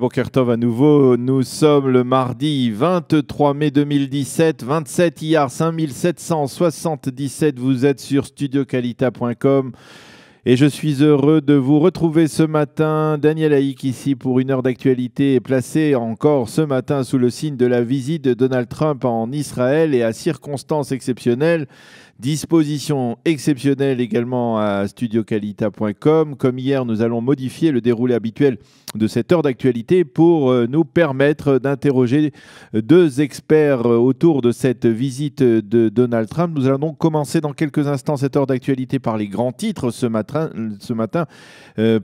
Boker Tov à nouveau. Nous sommes le mardi 23 mai 2017, 27 IAR 5777. Vous êtes sur studiokalita.com. Et je suis heureux de vous retrouver ce matin. Daniel Haïk ici pour une heure d'actualité, placé encore ce matin sous le signe de la visite de Donald Trump en Israël et à circonstances exceptionnelles. Disposition exceptionnelle également à studiokalita.com. Comme hier, nous allons modifier le déroulé habituel de cette heure d'actualité pour nous permettre d'interroger deux experts autour de cette visite de Donald Trump. Nous allons donc commencer dans quelques instants cette heure d'actualité par les grands titres ce matin.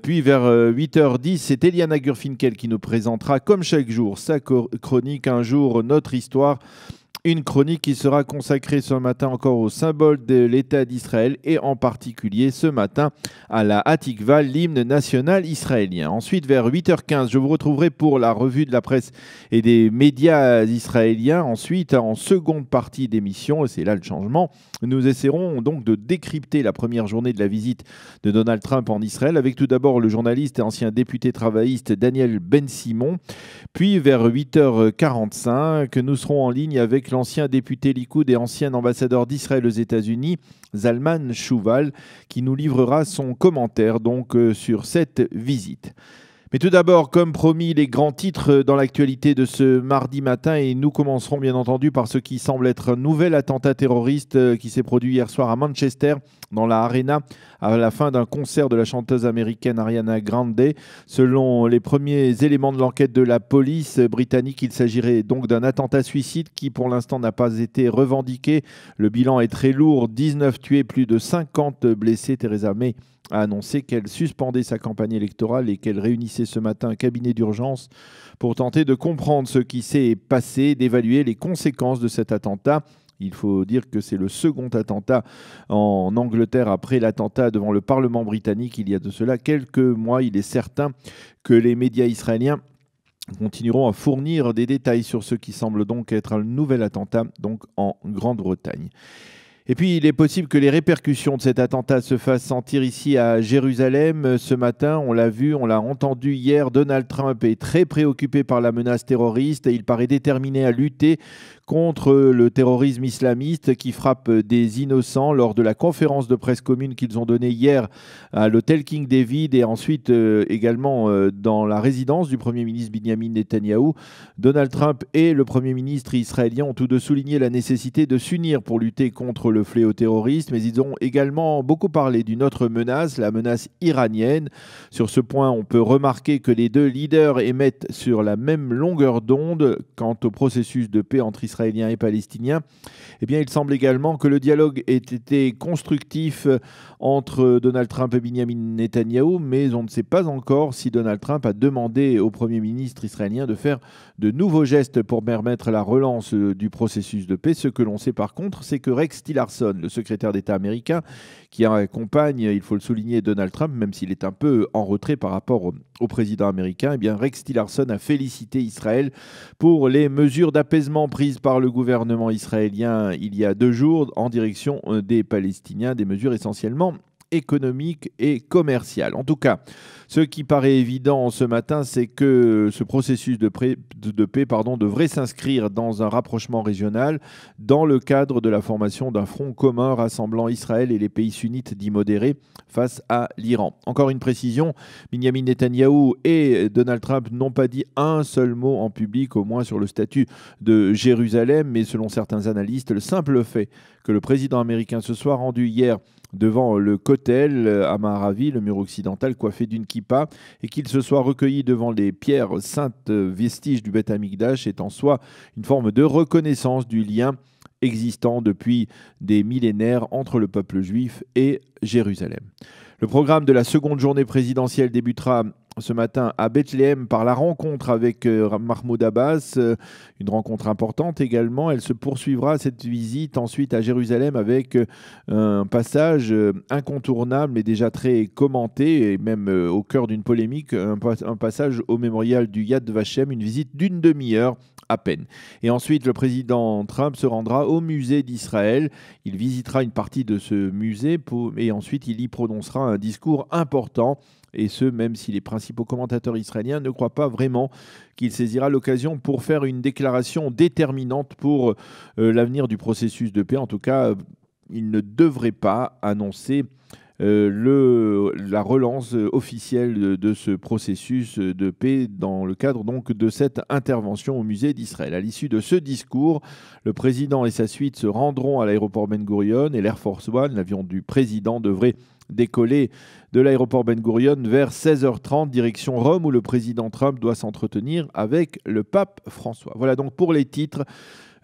Puis vers 8h10, c'est Eliana Gurfinkel qui nous présentera comme chaque jour sa chronique Un jour, notre histoire. Une chronique qui sera consacrée ce matin encore au symbole de l'État d'Israël et en particulier ce matin à la Hatikva, l'hymne national israélien. Ensuite, vers 8h15, je vous retrouverai pour la revue de la presse et des médias israéliens. Ensuite, en seconde partie d'émission, et c'est là le changement, nous essaierons donc de décrypter la première journée de la visite de Donald Trump en Israël avec tout d'abord le journaliste et ancien député travailliste Daniel Ben-Simon. Puis vers 8h45, nous serons en ligne avec l'ancien député Likoud et ancien ambassadeur d'Israël aux États-Unis, Zalman Chouval, qui nous livrera son commentaire donc sur cette visite. Mais tout d'abord, comme promis, les grands titres dans l'actualité de ce mardi matin, et nous commencerons bien entendu par ce qui semble être un nouvel attentat terroriste qui s'est produit hier soir à Manchester, dans la Arena, à la fin d'un concert de la chanteuse américaine Ariana Grande. Selon les premiers éléments de l'enquête de la police britannique, il s'agirait donc d'un attentat suicide qui pour l'instant n'a pas été revendiqué. Le bilan est très lourd, 19 tués, plus de 50 blessés. Theresa May a annoncé qu'elle suspendait sa campagne électorale et qu'elle réunissait ce matin un cabinet d'urgence pour tenter de comprendre ce qui s'est passé, d'évaluer les conséquences de cet attentat. Il faut dire que c'est le second attentat en Angleterre après l'attentat devant le Parlement britannique il y a de cela quelques mois. Il est certain que les médias israéliens continueront à fournir des détails sur ce qui semble donc être un nouvel attentat donc en Grande-Bretagne. Et puis, il est possible que les répercussions de cet attentat se fassent sentir ici à Jérusalem. Ce matin, on l'a vu, on l'a entendu hier, Donald Trump est très préoccupé par la menace terroriste et il paraît déterminé à lutter contre le terrorisme islamiste qui frappe des innocents lors de la conférence de presse commune qu'ils ont donnée hier à l'hôtel King David et ensuite également dans la résidence du Premier ministre Benjamin Netanyahou. Donald Trump et le Premier ministre israélien ont tous deux souligné la nécessité de s'unir pour lutter contre le fléau terroriste, mais ils ont également beaucoup parlé d'une autre menace, la menace iranienne. Sur ce point, on peut remarquer que les deux leaders émettent sur la même longueur d'onde quant au processus de paix entre Israéliens et Palestiniens. Eh bien, il semble également que le dialogue ait été constructif entre Donald Trump et Benjamin Netanyahou, mais on ne sait pas encore si Donald Trump a demandé au Premier ministre israélien de faire de nouveaux gestes pour permettre la relance du processus de paix. Ce que l'on sait par contre, c'est que Rex Tillerson, le secrétaire d'État américain, qui accompagne, il faut le souligner, Donald Trump, même s'il est un peu en retrait par rapport au président américain, eh bien Rex Tillerson a félicité Israël pour les mesures d'apaisement prises par le gouvernement israélien il y a 2 jours en direction des Palestiniens, des mesures essentiellement économique et commercial. En tout cas, ce qui paraît évident ce matin, c'est que ce processus de paix devrait s'inscrire dans un rapprochement régional dans le cadre de la formation d'un front commun rassemblant Israël et les pays sunnites dits modérés face à l'Iran. Encore une précision, Benjamin Netanyahou et Donald Trump n'ont pas dit un seul mot en public, au moins sur le statut de Jérusalem, mais selon certains analystes, le simple fait que le président américain se soit rendu hier devant le Kotel à Maravi, le mur occidental coiffé d'une kippa, et qu'il se soit recueilli devant les pierres saintes vestiges du Beth Amikdash est en soi une forme de reconnaissance du lien existant depuis des millénaires entre le peuple juif et Jérusalem. Le programme de la seconde journée présidentielle débutera ce matin à Bethléem par la rencontre avec Mahmoud Abbas, une rencontre importante également. Elle se poursuivra, cette visite, ensuite à Jérusalem avec un passage incontournable mais déjà très commenté et même au cœur d'une polémique, un passage au mémorial du Yad Vashem, une visite d'une demi-heure à peine. Et ensuite, le président Trump se rendra au musée d'Israël. Il visitera une partie de ce musée et ensuite il y prononcera un discours important. Et ce, même si les principaux commentateurs israéliens ne croient pas vraiment qu'il saisira l'occasion pour faire une déclaration déterminante pour l'avenir du processus de paix. En tout cas, il ne devrait pas annoncer la relance officielle de ce processus de paix dans le cadre donc de cette intervention au musée d'Israël. À l'issue de ce discours, le président et sa suite se rendront à l'aéroport Ben Gurion et l'Air Force One, l'avion du président, devrait décoller de l'aéroport Ben Gurion vers 16h30, direction Rome, où le président Trump doit s'entretenir avec le pape François. Voilà donc pour les titres.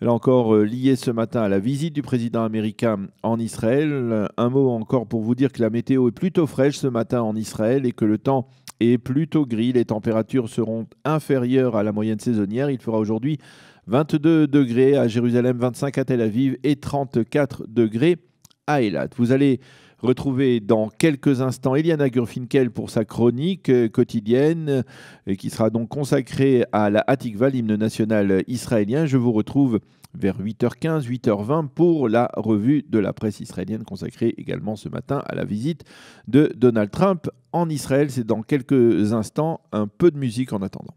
Là encore, lié ce matin à la visite du président américain en Israël. Un mot encore pour vous dire que la météo est plutôt fraîche ce matin en Israël et que le temps est plutôt gris. Les températures seront inférieures à la moyenne saisonnière. Il fera aujourd'hui 22 degrés à Jérusalem, 25 à Tel Aviv et 34 degrés à Eilat. Vous allez retrouver dans quelques instants Eliana Gurfinkel pour sa chronique quotidienne qui sera donc consacrée à la Hatikva, l'hymne national israélien. Je vous retrouve vers 8h15, 8h20 pour la revue de la presse israélienne consacrée également ce matin à la visite de Donald Trump en Israël. C'est dans quelques instants, un peu de musique en attendant.